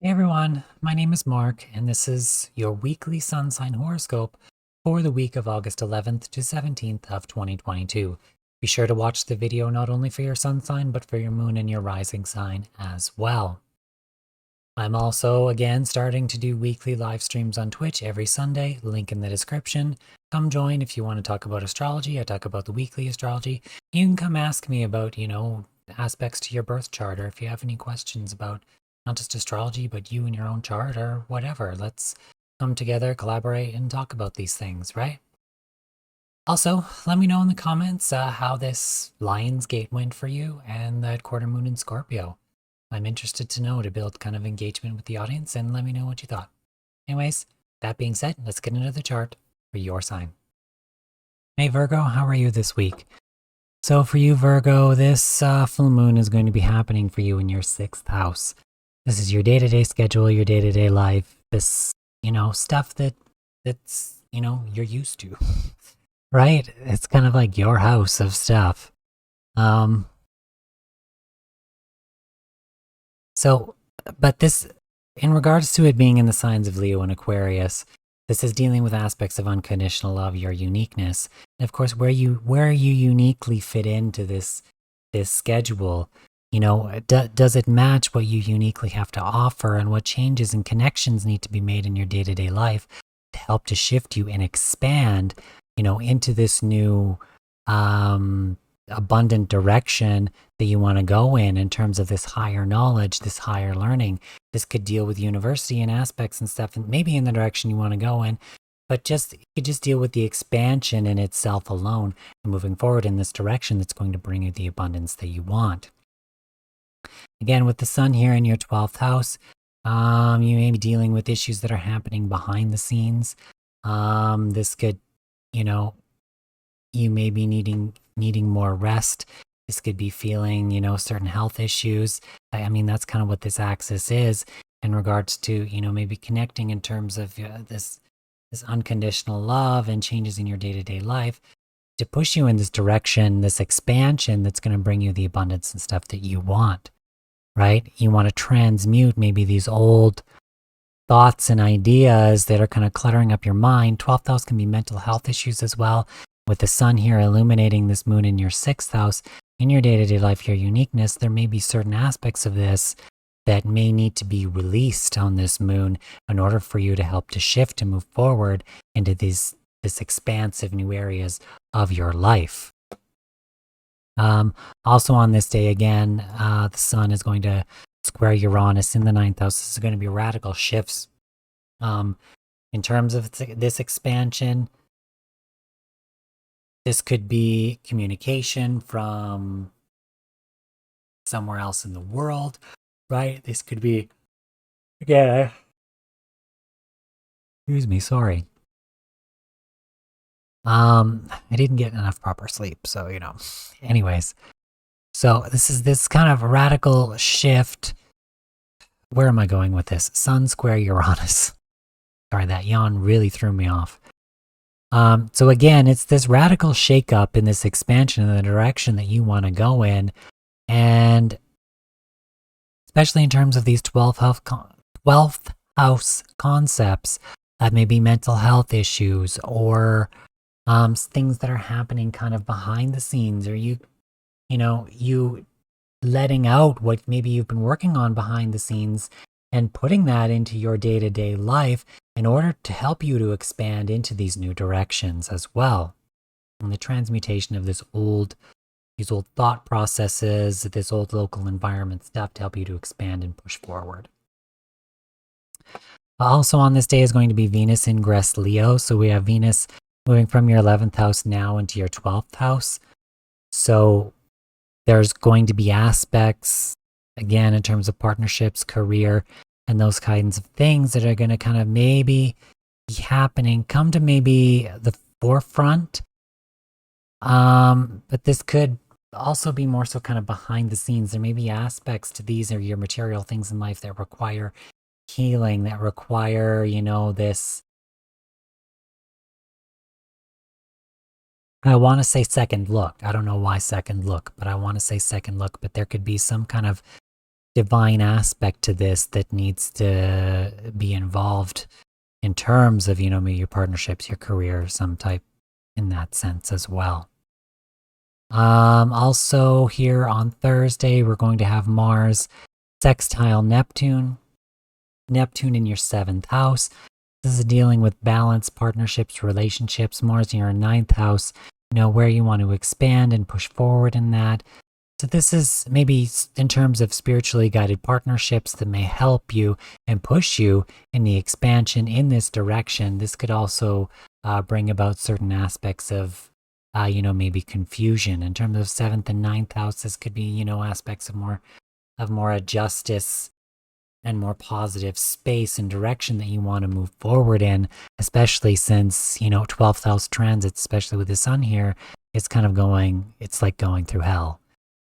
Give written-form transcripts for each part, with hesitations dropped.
Hey everyone, my name is Mark, and this is your weekly sun sign horoscope for the week of August 11th to 17th of 2022. Be sure to watch the video not only for your sun sign, but for your moon and your rising sign as well. I'm also, again, starting to do weekly live streams on Twitch every Sunday, link in the description. Come join if you want to talk about astrology. I talk about the weekly astrology. You can come ask me about, aspects to your birth chart, or if you have any questions about not just astrology, but you and your own chart or whatever. Let's come together, collaborate, and talk about these things, right? Also, let me know in the comments how this Lionsgate went for you and that quarter moon in Scorpio. I'm interested to know to build kind of engagement with the audience, and let me know what you thought. Anyways, that being said, let's get into the chart for your sign. Hey Virgo, how are you this week? So for you, Virgo, this full moon is going to be happening for you in your 6th house. This is your day-to-day schedule, your day-to-day life, this, stuff that's, you're used to, right? It's kind of like your house of stuff. But this, in regards to it being in the signs of Leo and Aquarius, this is dealing with aspects of unconditional love, your uniqueness, and of course, where you uniquely fit into this schedule. Does it match what you uniquely have to offer, and what changes and connections need to be made in your day-to-day life to help to shift you and expand, into this new abundant direction that you want to go in terms of this higher knowledge, this higher learning. This could deal with university and aspects and stuff, and maybe in the direction you want to go in, but you could just deal with the expansion in itself alone and moving forward in this direction that's going to bring you the abundance that you want. Again, with the sun here in your 12th house, you may be dealing with issues that are happening behind the scenes. This could, you may be needing more rest. This could be feeling, certain health issues. I mean, that's kind of what this axis is in regards to, maybe connecting in terms of this unconditional love and changes in your day-to-day life to push you in this direction, this expansion that's going to bring you the abundance and stuff that you want, right? You want to transmute maybe these old thoughts and ideas that are kind of cluttering up your mind. 12th house can be mental health issues as well. With the sun here illuminating this moon in your 6th house, in your day-to-day life, your uniqueness, there may be certain aspects of this that may need to be released on this moon in order for you to help to shift and move forward into this expansive new areas of your life. Also on this day, again, the sun is going to square Uranus in the 9th house. This is going to be radical shifts in terms of this expansion. This could be communication from somewhere else in the world, right? This could be, again, excuse me, sorry. I didn't get enough proper sleep, so, anyways. So this is this kind of radical shift. Where am I going with this? Sun square Uranus. Sorry, that yawn really threw me off. So again, it's this radical shakeup in this expansion in the direction that you want to go in. And especially in terms of these 12th house concepts, that may be mental health issues or things that are happening kind of behind the scenes, or you letting out what maybe you've been working on behind the scenes and putting that into your day-to-day life in order to help you to expand into these new directions as well. And the transmutation of these old thought processes, this old local environment stuff to help you to expand and push forward. Also on this day is going to be Venus ingress Leo. So we have Venus moving from your 11th house now into your 12th house. So there's going to be aspects, again, in terms of partnerships, career, and those kinds of things that are going to kind of maybe be happening, come to maybe the forefront. But this could also be more so kind of behind the scenes. There may be aspects to these or your material things in life that require healing, that require, this, I want to say second look. I don't know why second look, but I want to say second look. But there could be some kind of divine aspect to this that needs to be involved in terms of, maybe your partnerships, your career, some type in that sense as well. Also here on Thursday, we're going to have Mars sextile Neptune. Neptune in your 7th house. This is dealing with balance, partnerships, relationships. Mars in your 9th house, where you want to expand and push forward in that. So this is maybe in terms of spiritually guided partnerships that may help you and push you in the expansion in this direction. This could also bring about certain aspects of, maybe confusion. In terms of 7th and 9th house, this could be, aspects of more a justice and more positive space and direction that you want to move forward in, especially since, 12th house transits, especially with the sun here, it's kind of it's like going through hell.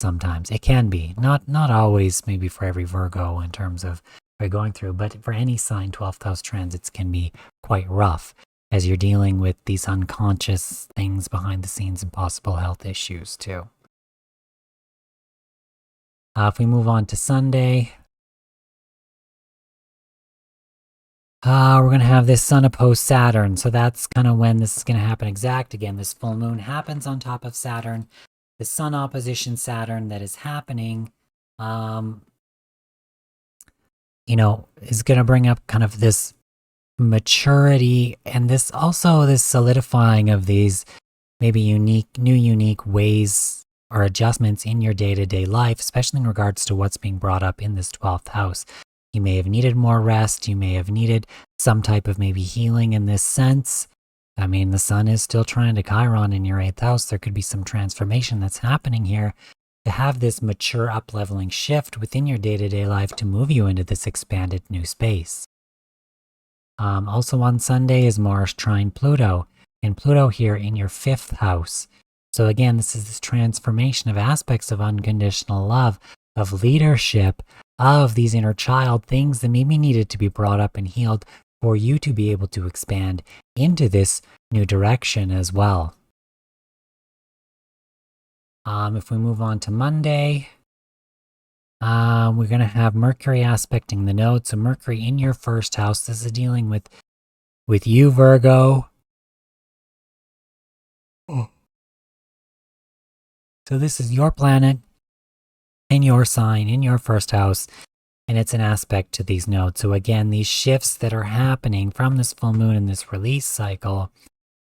Sometimes it can be, not always, maybe for every Virgo in terms of what you're going through, but for any sign, 12th house transits can be quite rough as you're dealing with these unconscious things behind the scenes and possible health issues too. If we move on to Sunday, we're going to have this sun opposed Saturn. So that's kind of when this is going to happen exact. Again, this full moon happens on top of Saturn. The sun opposition Saturn that is happening, is going to bring up kind of this maturity and this solidifying of these maybe unique ways or adjustments in your day-to-day life, especially in regards to what's being brought up in this 12th house. You may have needed more rest. You may have needed some type of maybe healing in this sense. I mean, the sun is still trying to Chiron in your 8th house. There could be some transformation that's happening here to have this mature up-leveling shift within your day-to-day life to move you into this expanded new space. Also on Sunday is Mars trine Pluto, and Pluto here in your 5th house. So again, this is this transformation of aspects of unconditional love, of leadership, of these inner child things that maybe needed to be brought up and healed for you to be able to expand into this new direction as well. If we move on to Monday, we're going to have Mercury aspecting the node. So Mercury in your 1st house. This is dealing with you, Virgo. So this is your planet in your sign, in your 1st house, and it's an aspect to these nodes. So again, these shifts that are happening from this full moon and this release cycle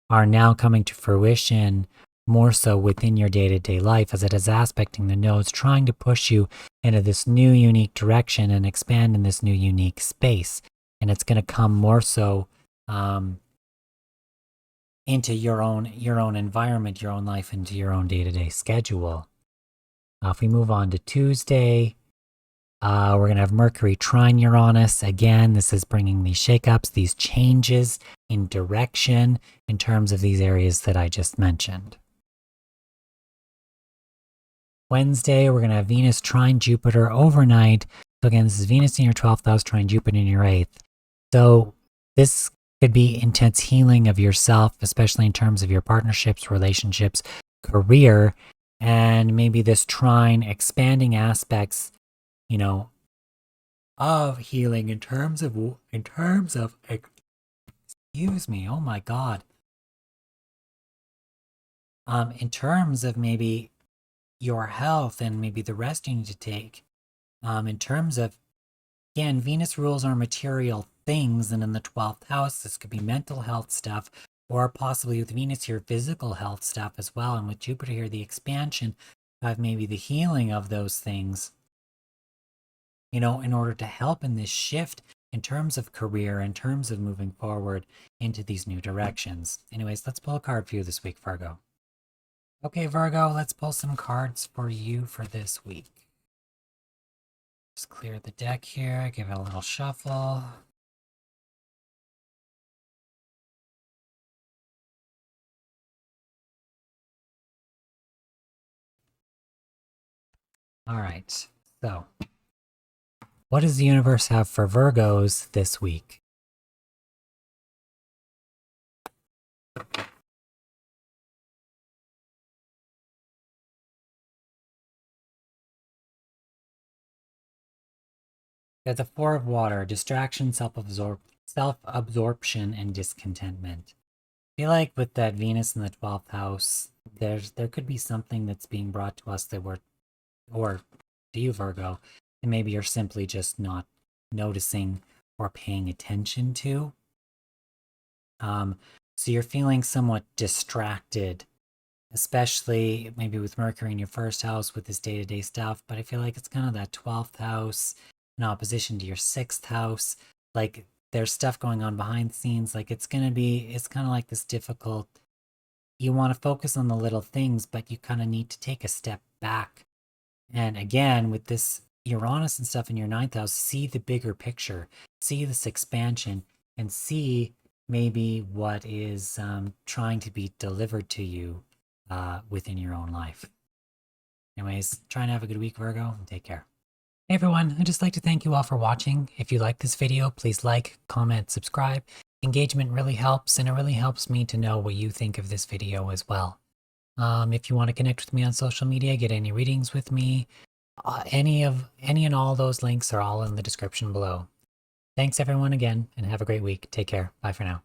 are now coming to fruition more so within your day-to-day life as it is aspecting the nodes, trying to push you into this new unique direction and expand in this new unique space. And it's going to come more so into your own environment, your own life, into your own day-to-day schedule. If we move on to Tuesday, we're going to have Mercury trine Uranus. Again, this is bringing these shakeups, these changes in direction in terms of these areas that I just mentioned. Wednesday, we're going to have Venus trine Jupiter overnight. So again, this is Venus in your 12th house trine Jupiter in your 8th. So this could be intense healing of yourself, especially in terms of your partnerships, relationships, career, and maybe this trine expanding aspects, of healing in terms of, excuse me, oh my God. In terms of maybe your health and maybe the rest you need to take, in terms of, again, Venus rules our material things, and in the 12th house, this could be mental health stuff, or possibly with Venus here, physical health stuff as well, and with Jupiter here, the expansion of maybe the healing of those things, in order to help in this shift in terms of career, in terms of moving forward into these new directions. Anyways, let's pull a card for you this week, Virgo. Okay, Virgo, let's pull some cards for you for this week. Just clear the deck here, give it a little shuffle. All right, so what does the universe have for Virgos this week? There's the Four of Water, distraction, self-absorption, and discontentment. I feel like with that Venus in the 12th house, there could be something that's being brought to us that or to you, Virgo, and maybe you're simply just not noticing or paying attention to. So you're feeling somewhat distracted, especially maybe with Mercury in your first house with this day-to-day stuff. But I feel like it's kind of that 12th house in opposition to your 6th house. Like there's stuff going on behind the scenes. Like it's kind of like this difficult. You want to focus on the little things, but you kind of need to take a step back. And again, with this Uranus and stuff in your 9th house, see the bigger picture, see this expansion, and see maybe what is trying to be delivered to you within your own life. Anyways, try and have a good week, Virgo, and take care. Hey everyone, I'd just like to thank you all for watching. If you like this video, please like, comment, subscribe. Engagement really helps, and it really helps me to know what you think of this video as well. If you want to connect with me on social media, get any readings with me, any and all those links are all in the description below. Thanks everyone again, and have a great week. Take care. Bye for now.